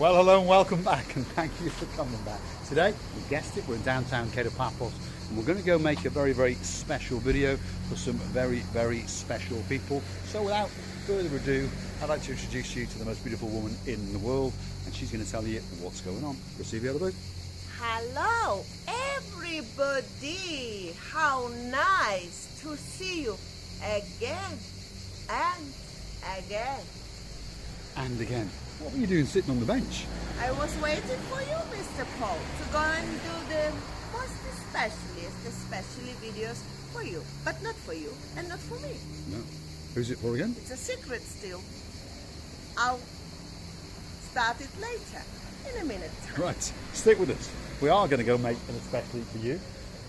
Well, hello and welcome back, and thank you for coming back. Today, you guessed it, we're in downtown Paphos, and we're going to go make a very, very special video for some very, very special people. So without further ado, I'd like to introduce you to the most beautiful woman in the world, and she's going to tell you what's going on. Receive the other booth. Hello, everybody. How nice to see you again and again. And again. What were you doing sitting on the bench? I was waiting for you, Mr. Paul, to go and do the most especially videos for you. But not for you and not for me. No. Who's it for again? It's a secret still. I'll start it later, in a minute. Right, stick with us. We are going to go make an especially for you.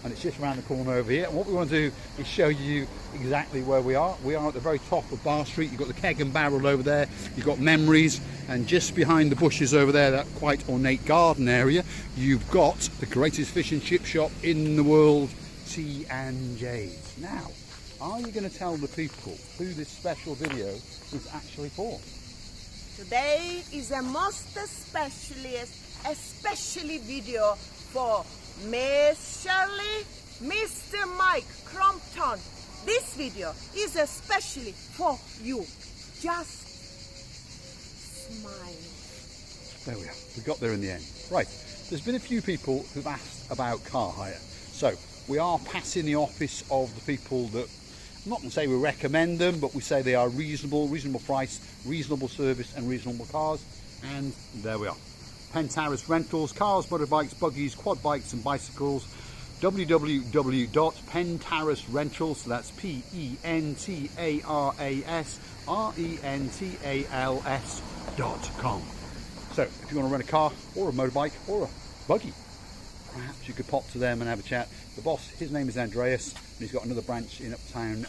And it's just around the corner over here. And what we want to do is show you exactly where we are. We are at the very top of Bar Street. You've got the Keg and Barrel over there. You've got Memories. And just behind the bushes over there, that quite ornate garden area, you've got the greatest fish and chip shop in the world, T&J's. Now, are you going to tell the people who this special video is actually for? Today is a most especially video for Miss Shirley, Mr. Mike Crompton. This video is especially for you. Just smile. There we are. We got there in the end. Right. There's been a few people who've asked about car hire. So we are passing the office of the people that, I'm not going to say we recommend them, but we say they are reasonable price, reasonable service and reasonable cars. And there we are. Pentaris Rentals, cars, motorbikes, buggies, quad bikes and bicycles. www.pentarisrentals, so that's PENTARISRENTALS.com. So if you want to rent a car or a motorbike or a buggy, perhaps you could pop to them and have a chat. The boss, his name is Andreas, and he's got another branch in uptown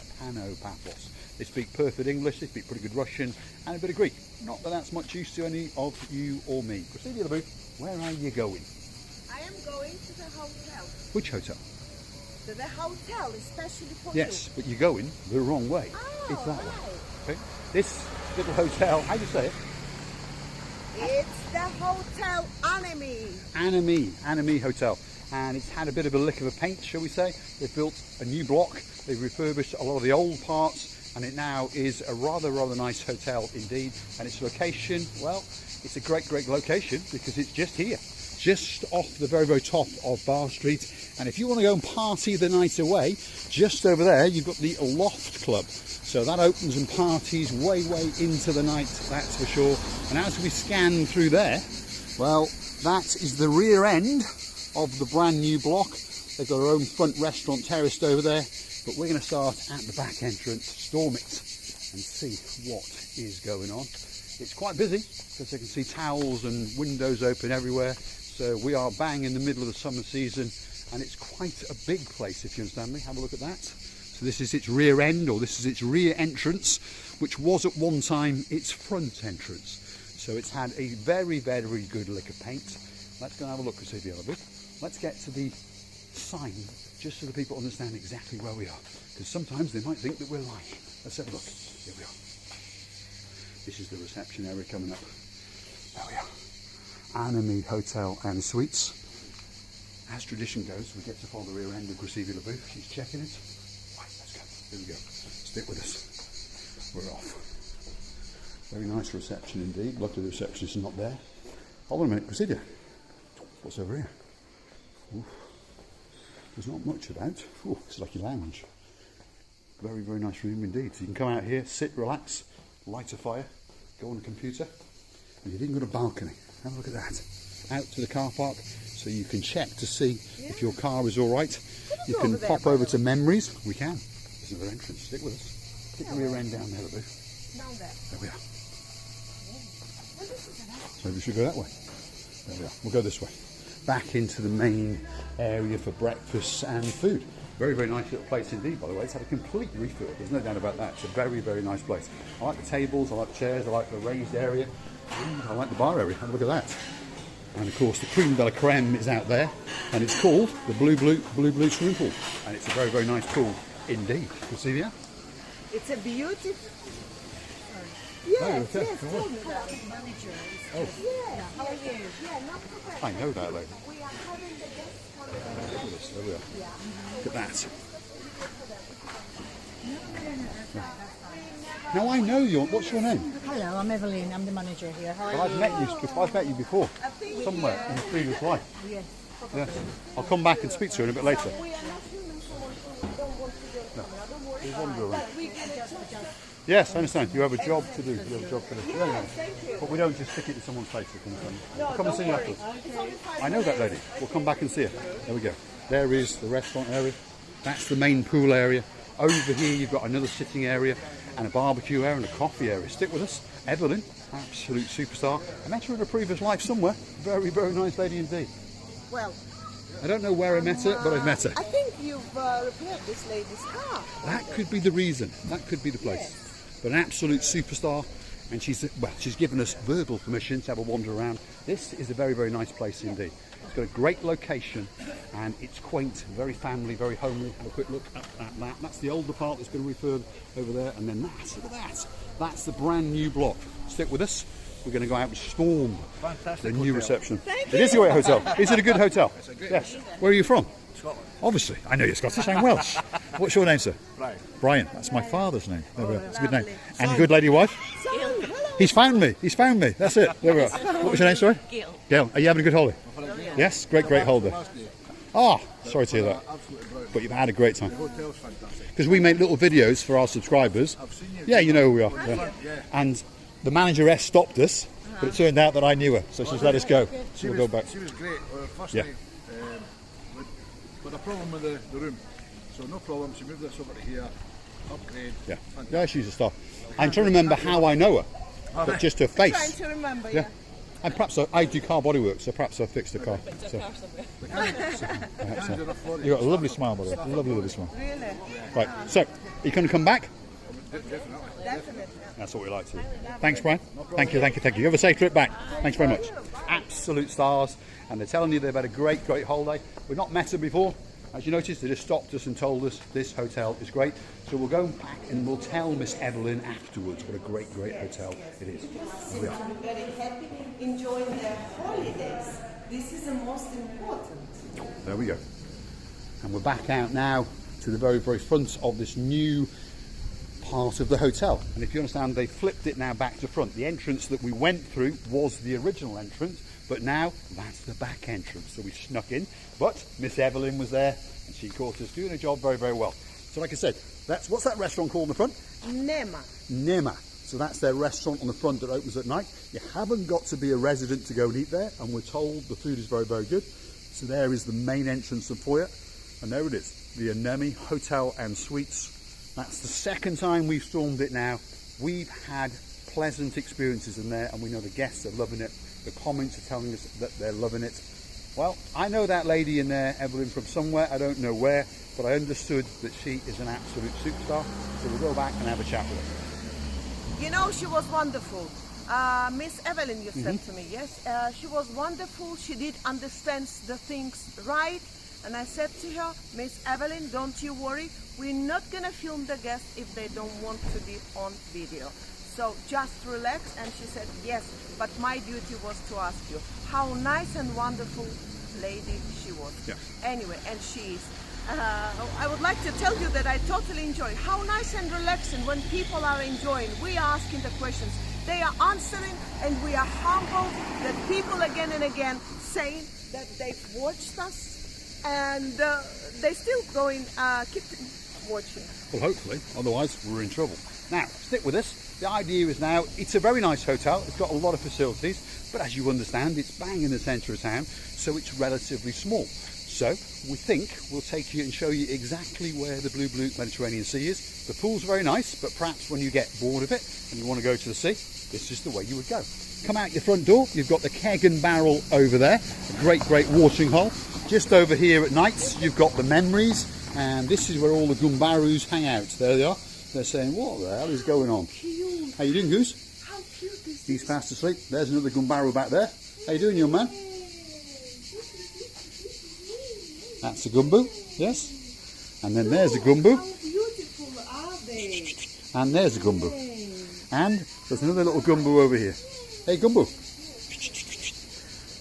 Paphos. They speak perfect English, they speak pretty good Russian and a bit of Greek. Not that that's much use to any of you or me. Proceed to the booth. Where are you going? I am going to the hotel. Which hotel? To the hotel, especially for Yes, but you're going the wrong way. Oh, It's that right. way. Okay? This little hotel, how do you say it? It's the Hotel Anemi. Anemi Hotel. And it's had a bit of a lick of a paint, shall we say. They've built a new block, they've refurbished a lot of the old parts, and it now is a rather nice hotel indeed. And its location, well, it's a great location because it's just here, just off the very top of Bar Street. And if you want to go and party the night away, just over there you've got the Loft Club. So that opens and parties way into the night, that's for sure. And as we scan through there, well, that is the rear end of the brand new block. They've got their own front restaurant terraced over there, but we're going to start at the back entrance, storm it, and see what is going on. It's quite busy because you can see towels and windows open everywhere. So we are bang in the middle of the summer season, and it's quite a big place, if you understand me. Have a look at that. So this is its rear end, or this is its rear entrance, which was at one time its front entrance. So it's had a very good lick of paint. Let's go and have a look and see the other bit. Let's get to the sign, just so the people understand exactly where we are, because sometimes they might think that we're lying. Let's have a look. Here we are. This is the reception area coming up. There we are. Anemi Hotel and Suites. As tradition goes, we get to follow the rear end of Gracie Booth. She's checking it. Right, let's go. Here we go. Stick with us. We're off. Very nice reception indeed. Luckily the receptionist is not there. Hold on a minute, Gracie. What's over here? Ooh. There's not much about. Ooh, it's like a lounge. Very nice room indeed. So you can come out here, sit, relax, light a fire, go on a computer, and you've even got a balcony. Have a look at that. Out to the car park, so you can check to see if your car is all right. You can pop over to Memories. We can. There's another entrance. Stick with us. Stick the rear end down there, Boo. Down there. There we are. So we should go that way. There we are. We'll go this way. Back into the main area for breakfast and food. Very nice little place indeed, by the way. It's had a complete refurb. There's no doubt about that. It's a very nice place. I like the tables, I like the chairs, I like the raised area, and I like the bar area. Have a look at that. And of course the cream de la creme is out there, and it's called the Blue Swimming Pool. And it's a very nice pool indeed. You see there? It's a beautiful. Yes, okay. yes, told me that. Oh, Yeah, how are you? Yeah, not too bad. I know that lady. We are having the guests coming. Look at this, there we are. Look at that. Now I know you. What's your name? Hello, I'm Evelyn. I'm the manager here. How are Well, you? I've met you before, somewhere in a previous life. Yes. Yes. I'll come back and speak to you in a bit later. We are not filming someone who don't want to be on camera. Don't worry. We wander around. But we can adjust. Yes, I understand. You have a job to do. You have a job to do. Yeah, No, no. thank you. But we don't just stick it in someone's face. No, We'll come and see you don't worry. afterwards. It's only 5 I know that lady. We'll come back and see her. There we go. There is the restaurant area. That's the main pool area. Over here you've got another sitting area and a barbecue area and a coffee area. Stick with us. Evelyn, absolute superstar. I met her in a previous life somewhere. Very, very nice lady indeed. Well, I don't know where I met her, but I've met her. I think you've repaired this lady's car. That could be the reason. That could be the place. But an absolute superstar. And she's given us verbal permission to have a wander around. This is a very, very nice place indeed. It's got a great location and it's quaint, very family, very homely. Have a quick look at that. That's the older part that's been refurbed over there. And then that, look at that. That's the brand new block. Stick with us. We're going to go out and storm the new reception. It is a great hotel. Is it a good hotel? It's a great Yes. Where are you from? Scotland. Obviously. I know you're Scottish. I'm Welsh. What's your name, sir? Brian. Brian. That's my father's name. There we are. It's a good name. And your good lady wife? Hello. He's found me. He's found me. That's it. There we are. What was your name, sorry? Gail. Gail. Are you having a good holiday? Yes? Great, great holiday. Ah, sorry to hear that. Absolutely brilliant. But you've had a great time. The hotel's fantastic. Because we make little videos for our subscribers. I've seen you. Yeah, you know who we are. Yeah. Yeah. And the manageress stopped us, but it turned out that I knew her, so she's let us go. So we'll go back. She was great. Well, first Yeah. night, we had a problem with the room. So no problem. She moved us over to here. Upgrade. Yeah. Fantastic. Yeah, she's a star. I'm trying to remember how I know her, but just her Trying face. to remember, Yeah. And perhaps I do car bodywork, so perhaps I fixed the car. So, you've got a lovely smile, by the way. Lovely, lovely smile. Really? Right, so, are you going to come back? Definitely. That's what we like to do. Thanks, Brian. Thank you, thank you, thank you. You have a safe trip back. Thanks very much. Absolute stars, and they're telling you they've had a great, great holiday. We've not met them before. As you noticed, they just stopped us and told us this hotel is great. So we'll go back and we'll tell Miss Evelyn afterwards what a great, great hotel it is. Here we are. I'm very happy enjoying their holidays. This is the most important. There we go. And we're back out now to the very, very front of this new part of the hotel. And if you understand, they flipped it now back to front. The entrance that we went through was the original entrance, but now that's the back entrance. So we snuck in, but Miss Evelyn was there and she caught us doing her job very, very well. So like I said, what's that restaurant called in the front? Nema. Nema. So that's their restaurant on the front that opens at night. You haven't got to be a resident to go and eat there, and we're told the food is very, very good. So there is the main entrance and foyer, and there it is, the Anemi Hotel and Suites. That's the second time we've stormed it now. We've had pleasant experiences in there, and we know the guests are loving it. The comments are telling us that they're loving it. Well, I know that lady in there, Evelyn, from somewhere, I don't know where, but I understood that she is an absolute superstar. So we'll go back and have a chat with her. You know, she was wonderful. Miss Evelyn, you said to me, yes? She was wonderful. She did understand the things right. And I said to her, Miss Evelyn, don't you worry. We're not going to film the guests if they don't want to be on video. So just relax. And she said, yes, but my duty was to ask you how nice and wonderful lady she was. Yeah. Anyway, and she is. I would like to tell you that I totally enjoy how nice and relaxing when people are enjoying. We are asking the questions, they are answering, and we are humbled that people again and again saying that they've watched us and they still going keep watching. Well, hopefully, otherwise we're in trouble. Now, stick with us. The idea is now, it's a very nice hotel. It's got a lot of facilities, but as you understand, it's bang in the centre of town, so it's relatively small. So we think we'll take you and show you exactly where the blue Mediterranean Sea is. The pool's very nice, but perhaps when you get bored of it and you want to go to the sea, this is the way you would go. Come out your front door, you've got the keg and barrel over there, a great, great watering hole. Just over here at nights, you've got the memories, and this is where all the gumbarus hang out. There they are. They're saying, what the hell is going on? Cute. How you doing, Goose? How cute is this? He's fast asleep. There's another gumbaru back there. How you doing, young man? That's a gumbo, yes. And then there's a gumbo. How beautiful are they? And there's a gumbo. And there's another little gumbo over here. Hey, Gumbo.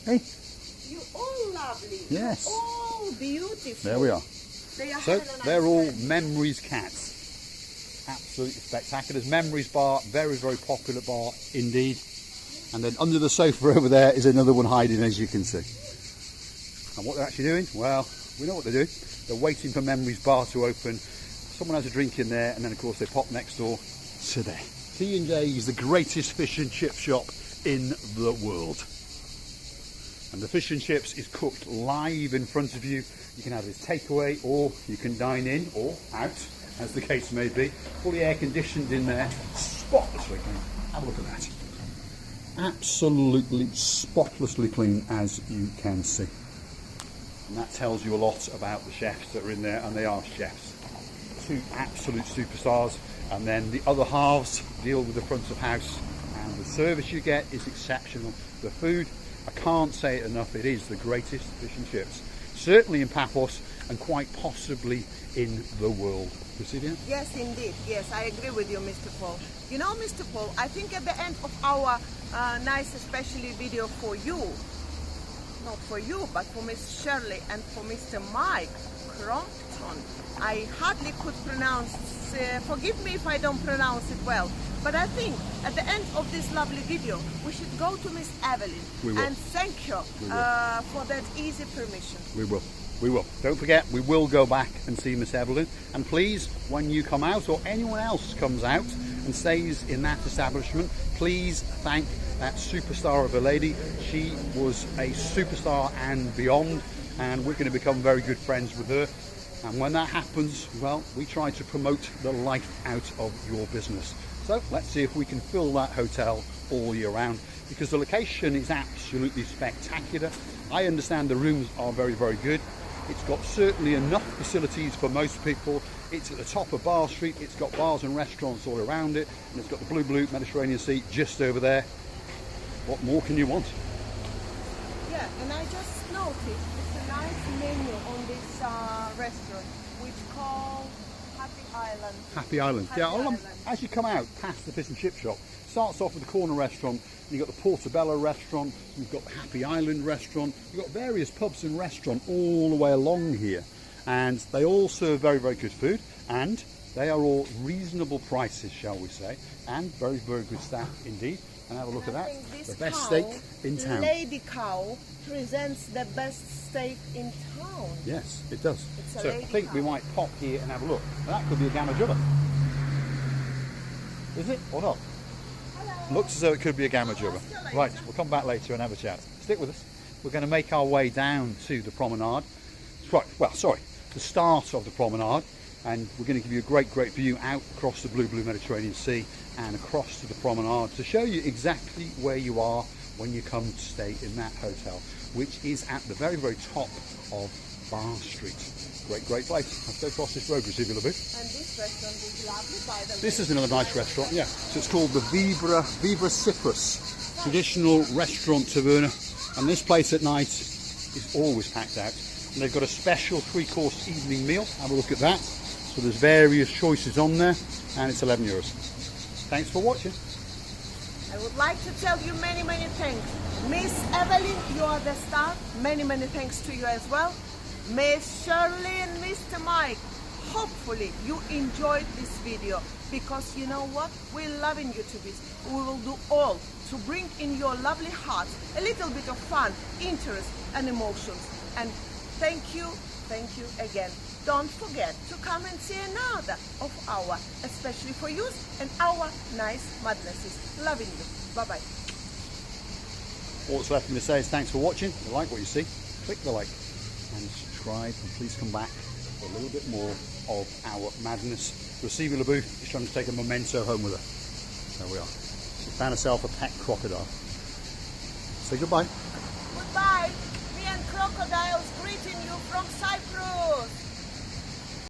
Hey. You all lovely. Yes. You're all beautiful. There we are. They are So having a nice they're all time. Memories cats. Absolutely spectacular. There's Memories bar, very, very popular bar indeed. And then under the sofa over there is another one hiding, as you can see. And what they're actually doing? Well, we know what they're doing. They're waiting for Memories bar to open. Someone has a drink in there, and then of course they pop next door to there. T&J is the greatest fish and chip shop in the world. And the fish and chips is cooked live in front of you. You can have this takeaway, or you can dine in or out, as the case may be. Fully air conditioned in there, spotlessly clean. Have a look at that. Absolutely spotlessly clean, as you can see. And that tells you a lot about the chefs that are in there, and they are chefs. Two absolute superstars. And then the other halves deal with the front of house, and the service you get is exceptional. The food, I can't say it enough, it is the greatest fish and chips. Certainly in Paphos, and quite possibly in the world. Cecilia? Yes, indeed. Yes, I agree with you, Mr. Paul. You know, Mr. Paul, I think at the end of our nice, especially video for you, not for you, but for Miss Shirley and for Mr. Mike Crompton, I hardly could pronounce, forgive me if I don't pronounce it well, but I think at the end of this lovely video, we should go to Miss Evelyn and thank her for that easy permission. We will. We will. Don't forget, we will go back and see Miss Evelyn. And please, when you come out, or anyone else comes out and stays in that establishment, please thank that superstar of a lady. She was a superstar and beyond, and we're going to become very good friends with her. And when that happens, well, we try to promote the life out of your business. So let's see if we can fill that hotel all year round, because the location is absolutely spectacular. I understand the rooms are very, very good. It's got certainly enough facilities for most people. It's at the top of Bar Street. It's got bars and restaurants all around it, and it's got the blue Mediterranean Sea just over there. What more can you want? Yeah, and I just noticed it's a nice menu on this restaurant, which called Happy Island. Happy Island. Happy Yeah, Island. as you come out past the fish and chip shop, starts off with the corner restaurant. You've got the Portobello restaurant, you've got the Happy Island restaurant, you've got various pubs and restaurants all the way along here. And they all serve very, very good food, and they are all reasonable prices, shall we say, and very, very good staff indeed. And have a look at that, the best steak in town. Lady Cow presents the best steak in town. Yes, it does. It's a So I lady think we cow. might pop here and have a look. That could be a gamma jubba. Is it or not? Looks as though it could be a gamma jubba. Right, we'll come back later and have a chat. Stick with us. We're going to make our way down to the promenade. Right, well, sorry, the start of the promenade, and we're going to give you a great view out across the blue Mediterranean Sea and across to the promenade to show you exactly where you are when you come to stay in that hotel, which is at the very, very top of Bar Street. Great place. Let's go across this road, Cecilia. And this restaurant is lovely, by the way. This is another nice restaurant, yeah. So it's called the Paphos Cyprus, traditional restaurant taverna. And this place at night is always packed out. And they've got a special 3-course evening meal. Have a look at that. So there's various choices on there, and it's €11. Thanks for watching. I would like to tell you many thanks. Miss Evelyn, you are the star. Many thanks to you as well. Miss Shirley and Mr. Mike, hopefully you enjoyed this video, because you know what? We're loving you to this. We will do all to bring in your lovely heart a little bit of fun, interest and emotions. And thank you again. Don't forget to come and see another of our, especially for you, and our nice madnesses. Loving you. Bye-bye. All that's left for me to say is thanks for watching. If you like what you see, click the like and subscribe, and please come back for a little bit more of our madness. Receiving the booth is trying to take a memento home with her. There we are. She found herself a pet crocodile. Say goodbye. Goodbye. Me and crocodiles greeting you from Cyprus.